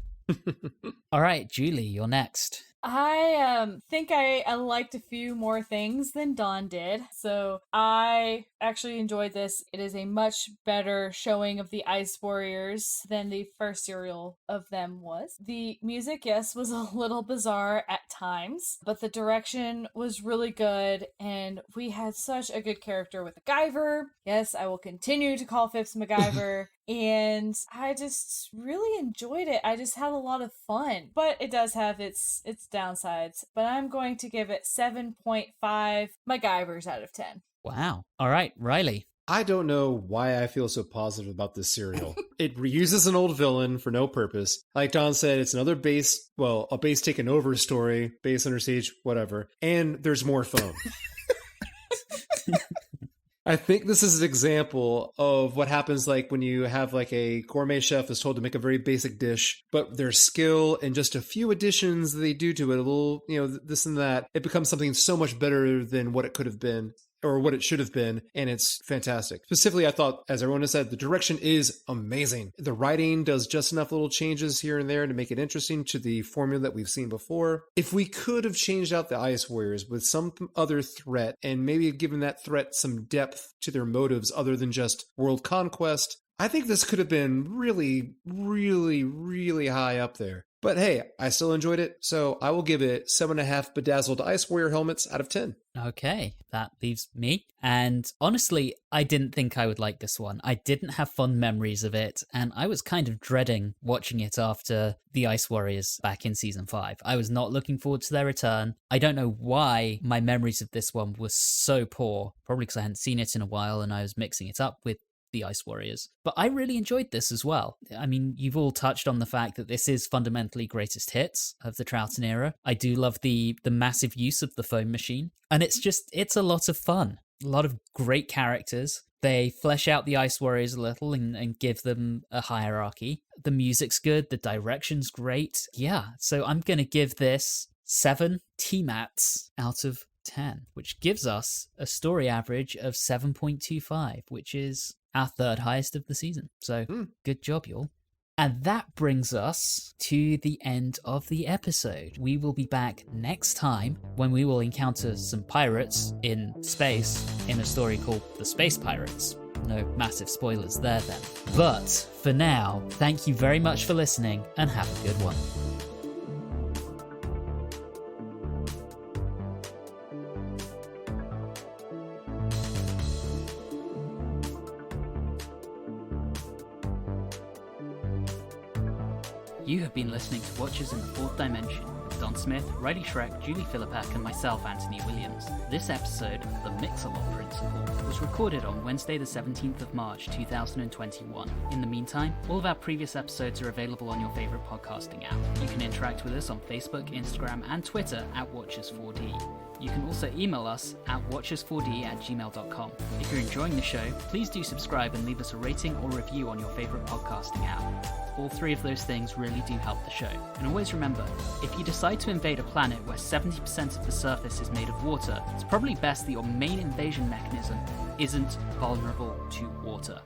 All right, Julie, you're next. I think I liked a few more things than Dawn did, so I actually enjoyed this. It is a much better showing of the Ice Warriors than the first serial of them was. The music, yes, was a little bizarre at times, but the direction was really good, and we had such a good character with MacGyver. Yes, I will continue to call Phipps MacGyver. And I just really enjoyed it. I just had a lot of fun. But it does have its downsides. But I'm going to give it 7.5 MacGyvers out of 10. Wow. All right, Reilly. I don't know why I feel so positive about this serial. It reuses an old villain for no purpose. Like Don said, it's another a base taken over story, base under siege, whatever. And there's more phone. I think this is an example of what happens like when you have like a gourmet chef is told to make a very basic dish, but their skill and just a few additions they do to it, a little, this and that, it becomes something so much better than what it could have been or what it should have been, and it's fantastic. Specifically, I thought, as everyone has said, the direction is amazing. The writing does just enough little changes here and there to make it interesting to the formula that we've seen before. If we could have changed out the Ice Warriors with some other threat, and maybe given that threat some depth to their motives other than just world conquest, I think this could have been really, really, really high up there. But hey, I still enjoyed it, so I will give it 7.5 bedazzled Ice Warrior helmets out of 10. Okay, that leaves me. And honestly, I didn't think I would like this one. I didn't have fond memories of it, and I was kind of dreading watching it after the Ice Warriors back in Season 5. I was not looking forward to their return. I don't know why my memories of this one were so poor, probably because I hadn't seen it in a while and I was mixing it up with the Ice Warriors. But I really enjoyed this as well. I mean, you've all touched on the fact that this is fundamentally greatest hits of the Troughton era. I do love the massive use of the foam machine. And it's a lot of fun. A lot of great characters. They flesh out the Ice Warriors a little and give them a hierarchy. The music's good. The direction's great. Yeah, so I'm going to give this 7 T-Mats out of 10, which gives us a story average of 7.25, which is our third highest of the season. So good job, y'all. And that brings us to the end of the episode. We will be back next time when we will encounter some pirates in space in a story called The Space Pirates. No massive spoilers there then. But for now, thank you very much for listening and have a good one. You have been listening to Watchers in the Fourth Dimension with Don Smith, Reilly Shrek, Julie Philippak, and myself, Anthony Williams. This episode, The Mix-a-Lot Principle, was recorded on Wednesday the 17th of March 2021. In the meantime, all of our previous episodes are available on your favourite podcasting app. You can interact with us on Facebook, Instagram, and Twitter at Watchers4D. You can also email us at watchers4d@gmail.com. If you're enjoying the show, please do subscribe and leave us a rating or review on your favourite podcasting app. All 3 of those things really do help the show. And always remember, if you decide to invade a planet where 70% of the surface is made of water, it's probably best that your main invasion mechanism isn't vulnerable to water.